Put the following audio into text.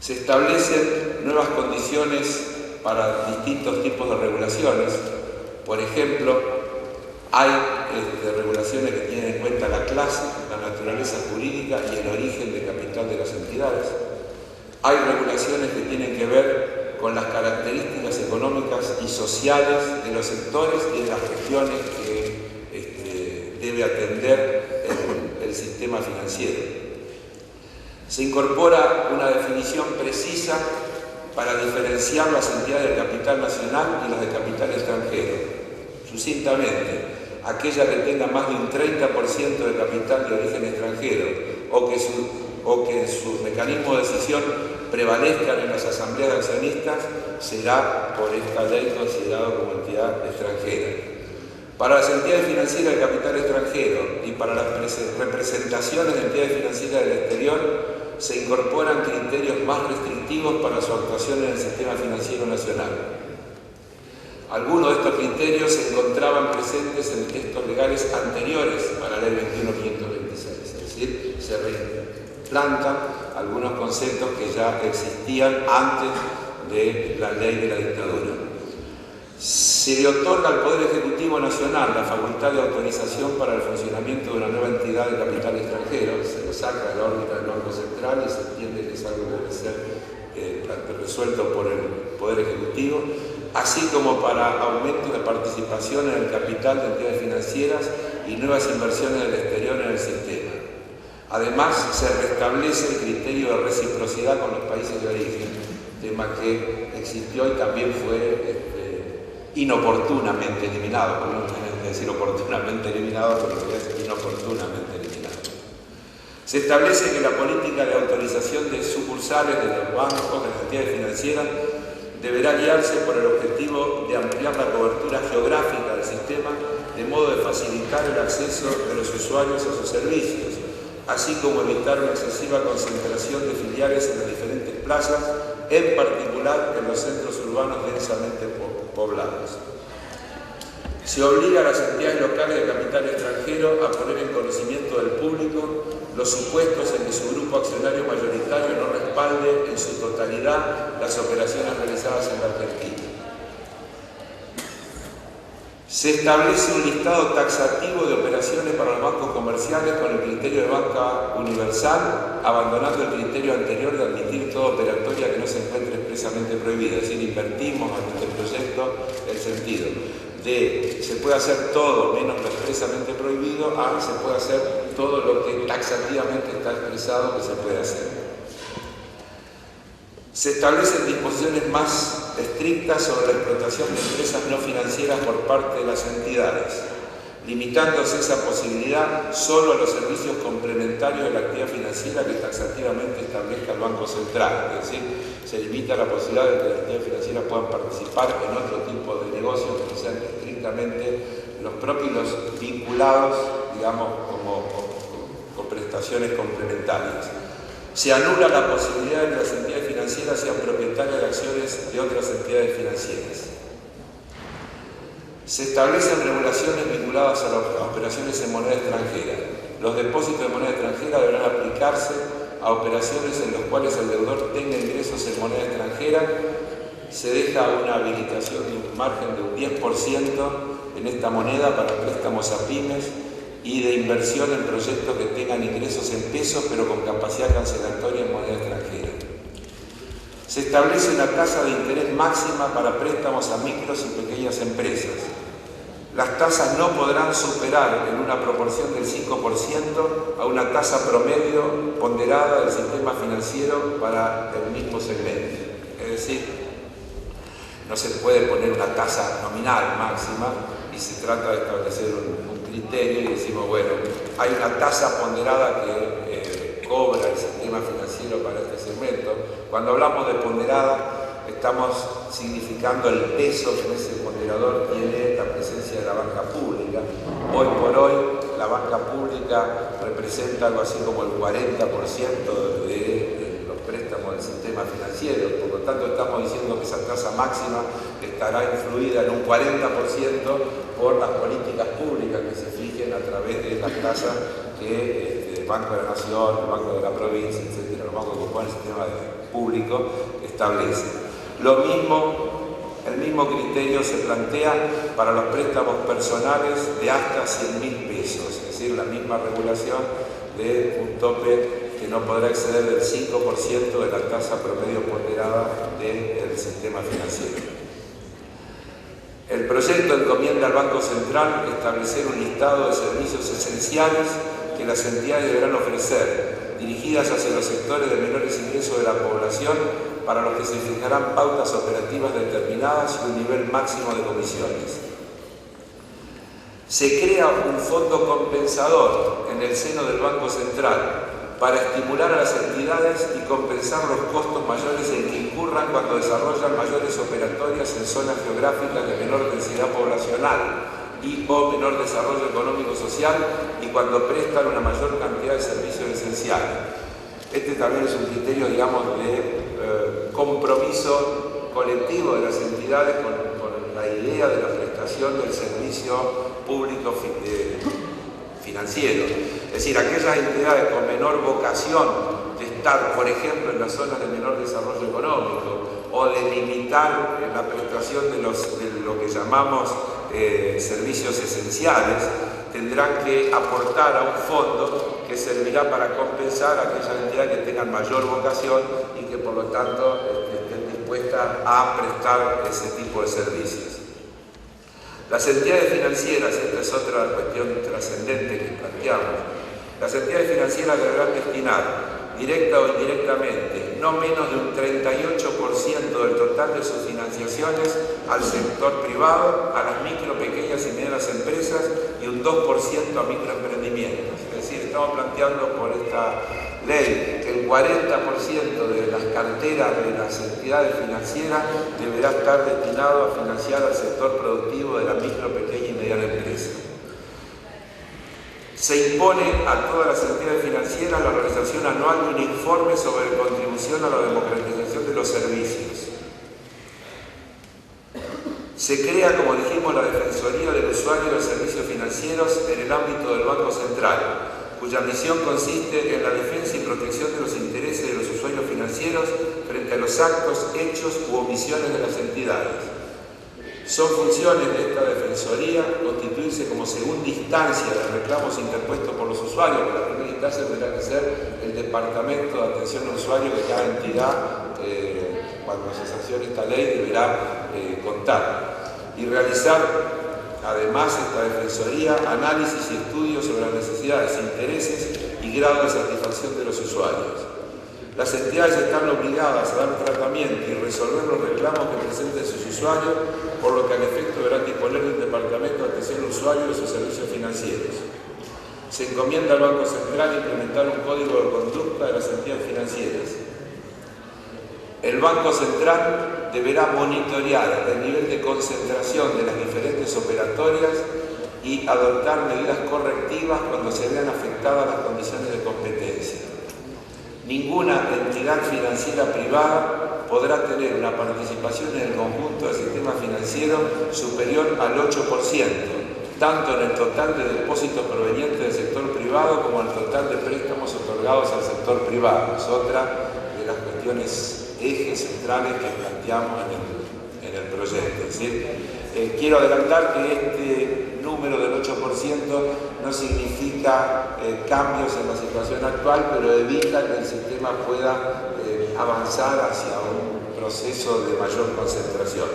Se establecen nuevas condiciones para distintos tipos de regulaciones. Por ejemplo, hay regulaciones que tienen en cuenta la clase, la naturaleza jurídica y el origen de capital de las entidades. Hay regulaciones que tienen que ver con las características económicas y sociales de los sectores y de las regiones que debe atender el sistema financiero. Se incorpora una definición precisa para diferenciar las entidades de capital nacional y las de capital extranjero. Sucintamente, aquella que tenga más de un 30% de capital de origen extranjero o que en su mecanismo de decisión prevalezcan en las asambleas de accionistas será por esta ley considerado como entidad extranjera. Para las entidades financieras de capital extranjero y para las representaciones de entidades financieras del exterior se incorporan criterios más restrictivos para su actuación en el sistema financiero nacional. Algunos de estos criterios se encontraban presentes en textos legales anteriores a la Ley 21.526, es decir, se reimplantan algunos conceptos que ya existían antes de la ley de la dictadura. Se le otorga al Poder Ejecutivo Nacional la facultad de autorización para el funcionamiento de una nueva entidad de capital extranjero, se lo saca de la órbita del Banco Central y se entiende que es algo que debe ser resuelto por el Poder Ejecutivo, así como para aumento de participación en el capital de entidades financieras y nuevas inversiones del exterior en el sistema. Además, se restablece el criterio de reciprocidad con los países de origen, tema que existió y también fue inoportunamente eliminado, por no tener que decir oportunamente eliminado, pero es inoportunamente eliminado. Se establece que la política de autorización de sucursales de los bancos, de las entidades financieras, deberá guiarse por el objetivo de ampliar la cobertura geográfica del sistema, de modo de facilitar el acceso de los usuarios a sus servicios, así como evitar una excesiva concentración de filiales en las diferentes plazas, en particular en los centros urbanos densamente poblados. Se obliga a las entidades locales de capital extranjero a poner en conocimiento del público los supuestos en que su grupo accionario mayoritario no respalde en su totalidad las operaciones realizadas en la Argentina. Se establece un listado taxativo de operaciones para los bancos comerciales con el criterio de banca universal, abandonando el criterio anterior de admitir toda operatoria que no se encuentre expresamente prohibida. Es decir, invertimos en este proyecto el sentido de se puede hacer todo menos lo expresamente prohibido a se puede hacer todo lo que taxativamente está expresado que se puede hacer. Se establecen disposiciones más estrictas sobre la explotación de empresas no financieras por parte de las entidades, limitándose esa posibilidad solo a los servicios complementarios de la actividad financiera que taxativamente establezca el Banco Central. Es decir, se limita la posibilidad de que las entidades financieras puedan participar en otro tipo de negocios que no sean estrictamente los propios vinculados, digamos, con prestaciones complementarias. Se anula la posibilidad de que las entidades financieras sean propietarias de acciones de otras entidades financieras. Se establecen regulaciones vinculadas a las operaciones en moneda extranjera. Los depósitos de moneda extranjera deberán aplicarse a operaciones en las cuales el deudor tenga ingresos en moneda extranjera. Se deja una habilitación de un margen de un 10% en esta moneda para préstamos a pymes y de inversión en proyectos que tengan ingresos en pesos pero con capacidad cancelatoria en moneda extranjera. Se establece una tasa de interés máxima para préstamos a micros y pequeñas empresas. Las tasas no podrán superar en una proporción del 5% a una tasa promedio ponderada del sistema financiero para el mismo segmento. Es decir, no se puede poner una tasa nominal máxima y se trata de establecer un criterio y decimos, bueno, hay una tasa ponderada que cobra el sistema financiero para este segmento. Cuando hablamos de ponderada, estamos significando el peso que ese ponderador tiene la presencia de la banca pública. Hoy por hoy, la banca pública representa algo así como el 40% de los préstamos del sistema financiero. Por lo tanto, estamos diciendo que esa tasa máxima estará influida en un 40% por las políticas públicas que se fijen a través de las tasas que el Banco de la Nación, el Banco de la Provincia, etc., los Banco que compone el sistema público establece. El mismo criterio se plantea para los préstamos personales de hasta 100.000 pesos, es decir, la misma regulación de un tope que no podrá exceder del 5% de la tasa promedio ponderada del sistema financiero. El proyecto encomienda al Banco Central establecer un listado de servicios esenciales que las entidades deberán ofrecer, dirigidas hacia los sectores de menores ingresos de la población, para los que se fijarán pautas operativas determinadas y un nivel máximo de comisiones. Se crea un fondo compensador en el seno del Banco Central para estimular a las entidades y compensar los costos mayores en que incurran cuando desarrollan mayores operatorias en zonas geográficas de menor densidad poblacional y o menor desarrollo económico-social y cuando prestan una mayor cantidad de servicios esenciales. Este también es un criterio, digamos, de compromiso colectivo de las entidades con la idea de la prestación del servicio público financiero. Es decir, aquellas entidades con menor vocación de estar, por ejemplo, en las zonas de menor desarrollo económico o de limitar la prestación de lo que llamamos servicios esenciales, tendrán que aportar a un fondo que servirá para compensar a aquellas entidades que tengan mayor vocación y que por lo tanto estén dispuestas a prestar ese tipo de servicios. Las entidades financieras, esta es otra cuestión trascendente que planteamos, las entidades financieras deberán destinar, directa o indirectamente, no menos de un 38% del total de sus financiaciones al sector privado, a las micro, pequeñas y medianas empresas y un 2% a microemprendimientos. Es decir, estamos planteando por esta ley que el 40% de las carteras de las entidades financieras deberá estar destinado a financiar al sector productivo de la micro, pequeña y mediana empresa. Se impone a todas las entidades financieras la realización anual de un informe sobre contribución a la democratización de los servicios. Se crea, como dijimos, la Defensoría del Usuario de Servicios Financieros en el ámbito del Banco Central, cuya misión consiste en la defensa y protección de los intereses de los usuarios financieros frente a los actos, hechos u omisiones de las entidades. Son funciones de esta Defensoría constituirse como segunda instancia de reclamos interpuestos por los usuarios, que la primera instancia tendrá que ser el Departamento de Atención al Usuario que cada entidad, cuando se sancione esta ley, deberá contar. Y realizar, además, esta Defensoría, análisis y estudios sobre las necesidades, intereses y grado de satisfacción de los usuarios. Las entidades están obligadas a dar tratamiento y resolver los reclamos que presenten sus usuarios, por lo que al efecto deberán disponer de un departamento de atención al usuario de sus servicios financieros. Se encomienda al Banco Central implementar un código de conducta de las entidades financieras. El Banco Central deberá monitorear el nivel de concentración de las diferentes operatorias y adoptar medidas correctivas cuando se vean afectadas las condiciones de competencia. Ninguna entidad financiera privada podrá tener una participación en el conjunto del sistema financiero superior al 8%, tanto en el total de depósitos provenientes del sector privado como en el total de préstamos otorgados al sector privado. Es otra de las cuestiones ejes centrales que planteamos en el proyecto. Es decir, quiero adelantar que este número del 8% no significa cambios en la situación actual, pero evita que el sistema pueda avanzar hacia un proceso de mayor concentración.